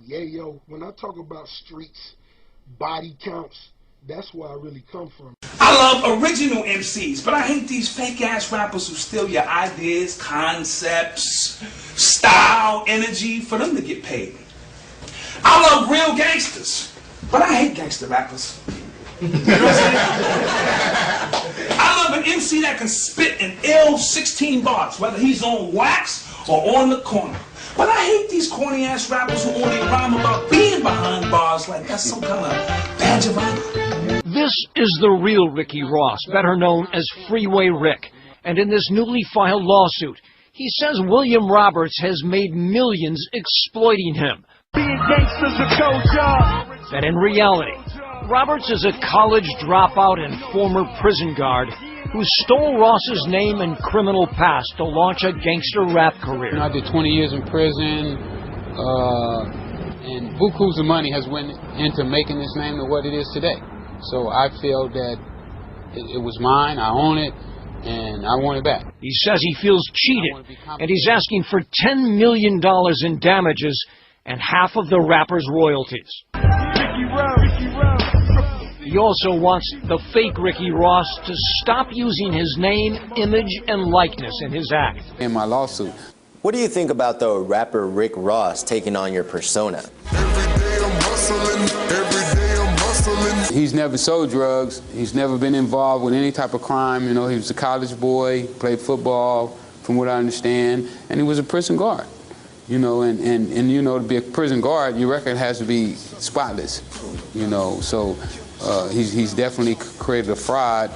yayo, when I talk about streets, body counts, that's where I really come from. I love original MCs, but I hate these fake ass rappers who steal your ideas, concepts, style, energy for them to get paid. I love real gangsters, but I hate gangster rappers. You know what I'm saying? I love an MC that can spit an ill 16 bars, whether he's on wax or on the corner. But I hate these corny ass rappers who only rhyme about being behind bars like that's some kind of badge of honor. This is the real Ricky Ross, better known as Freeway Rick. And in this newly filed lawsuit, he says William Roberts has made millions exploiting him. Being gangster's a cold job. That in reality, Roberts is a college dropout and former prison guard who stole Ross's name and criminal past to launch a gangster rap career. I did 20 years in prison, and bukus of money has went into making this name to what it is today. So I feel that it was mine, I own it, and I want it back. He says he feels cheated, and he's asking for $10 million in damages and half of the rapper's royalties. He also wants the fake Ricky Ross to stop using his name, image, and likeness in his act. In my lawsuit. What do you think about the rapper Rick Ross taking on your persona? He's never sold drugs. He's never been involved with any type of crime. You know, he was a college boy, played football, from what I understand, and he was a prison guard. You know, and you know, to be a prison guard, your record has to be spotless. You know, so he's definitely created a fraud,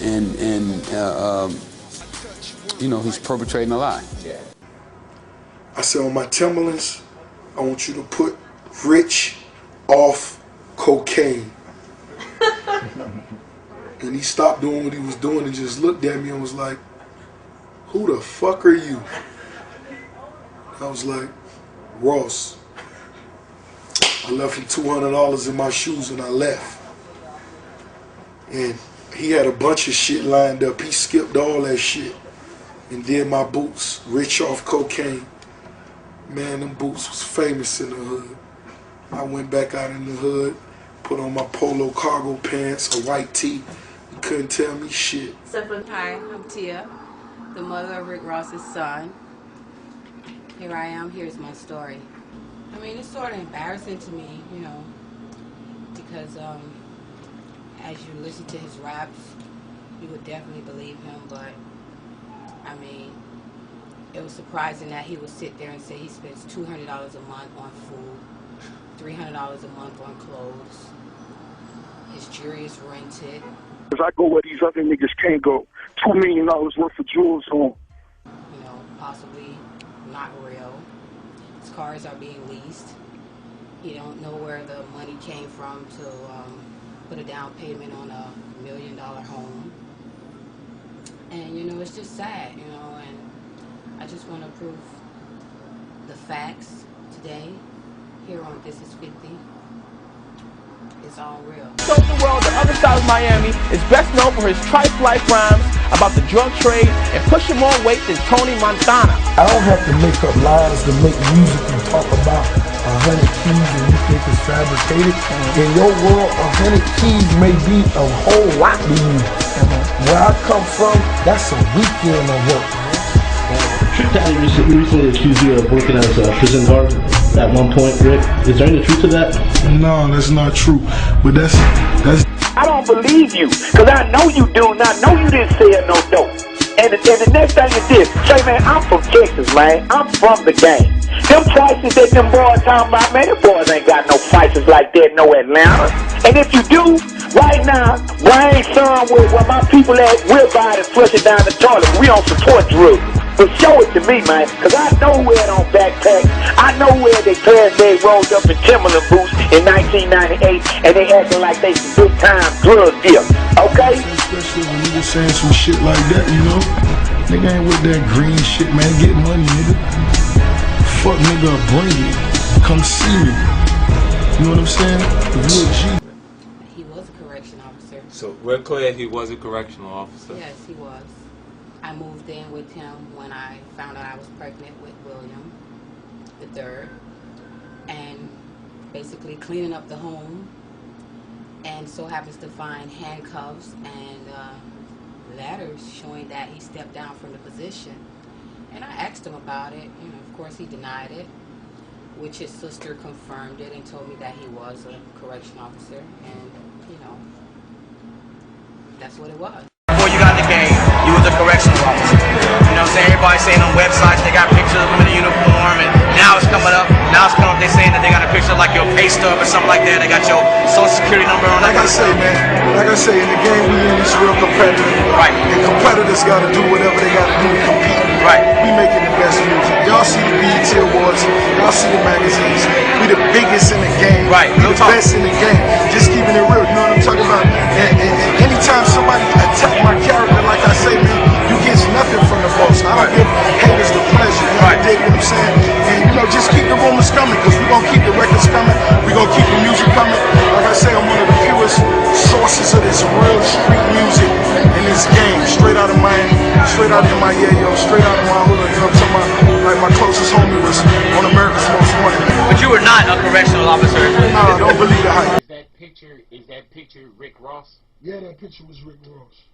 and you know, he's perpetrating a lie. I said on my Timberlands, I want you to put Rich off cocaine. And he stopped doing what he was doing and just looked at me and was like, "Who the fuck are you?" I was like, "Ross." I left him $200 in my shoes and I left. And he had a bunch of shit lined up. He skipped all that shit and did my boots, Rich off cocaine. Man, them boots was famous in the hood. I went back out in the hood, put on my polo cargo pants, a white tee. You couldn't tell me shit. Hi, I'm Tia, the mother of Rick Ross's son. Here I am, here's my story. I mean, it's sort of embarrassing to me, you know, because as you listen to his raps, you would definitely believe him, but I mean, it was surprising that he would sit there and say he spends $200 a month on food, $300 a month on clothes, his jewelry is rented. If I go where these other niggas can't go, $2 million worth of jewels on. You know, possibly not real. His cars are being leased. He don't know where the money came from to put a down payment on a $1 million home. And you know, it's just sad, you know, and I just want to prove the facts today here on This Is 50. It's all real. So the world, the other side of Miami is best known for his trife-like rhymes about the drug trade and pushing more weight than Tony Montana. I don't have to make up lies to make music and talk about 100 keys and you think it's fabricated. In your world, 100 keys may be a whole lot to you. Where I come from, that's a weekend of work. Trick Daddy recently accused you of working as a prison guard at one point, Rick. Is there any truth to that? No, that's not true. But that's. I don't believe you, because I know you do, and I know you didn't sell no dope. And the next thing is this. Say, man, I'm from Texas, man. I'm from the game. Them prices that them boys talking about, man, them boys ain't got no prices like that in no Atlanta. And if you do, right now, Wayne son where my people at, we'll buy it and flush it down the toilet. We don't support drugs. But show it to me, man, because I know where it on backpacks. I know where they past they rolled up in Timberland boots in 1998, and they acting like they some big-time drug dealers, okay? Especially when you was saying some shit like that, you know? Nigga ain't with that green shit, man. Get money, nigga. Fuck nigga, bring it. Come see me. You know what I'm saying? If you a G. He was a correction officer. So we're clear he was a correctional officer? Yes, he was. I moved in with him when I found out I was pregnant with William III, and basically cleaning up the home, and so happens to find handcuffs and letters showing that he stepped down from the position. And I asked him about it. You know, of course he denied it, which his sister confirmed it and told me that he was a correction officer, and you know, that's what it was. Before you got in the game, you was a correctional officer. You know what I'm saying? Everybody's saying on websites they got pictures of them in the uniform, and now it's coming up. They're saying that they got a picture like your pay stub or something like that. They got your social security number on. Like I say, man, like I say, in the game we in, it's real competitive. Right. And competitors got to do whatever they got to do to compete. Right. We making the best music. Y'all see the BET Awards. Y'all see the magazines. We the biggest in the game. Right. We the best in the game. Just keeping it real. You know what I'm talking about? And anytime somebody attack my character, like I say, man, you get nothing from the boss. I don't give haters the pleasure. You know, dig what I'm saying? And you know, just keep the rumors coming, because we're gonna keep the records coming. We're gonna keep the music coming. Like I say, I'm one of the fewest sources of this real street music in this game. Straight out of Miami, straight out of my yayo, straight out of my hood. You know what I'm talking about? Like my closest homie was on America's Most Wanted. But you were not a correctional officer. No, don't believe the hype. Is that picture Rick Ross? Yeah, that picture was Rick Ross.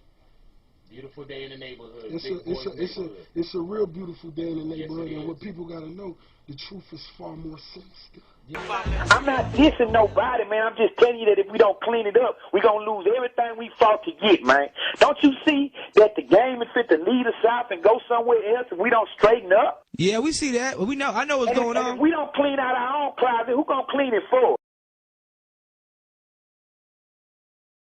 Beautiful day in the neighborhood. It's a real beautiful day in the neighborhood, and what people gotta know, the truth is far more sensitive. I'm not dissing nobody, man. I'm just telling you that if we don't clean it up, we're going to lose everything we fought to get, man. Don't you see that the game is fit to lead us south and go somewhere else if we don't straighten up? Yeah, we see that. We know. I know what's going on. If we don't clean out our own closet, who going to clean it for?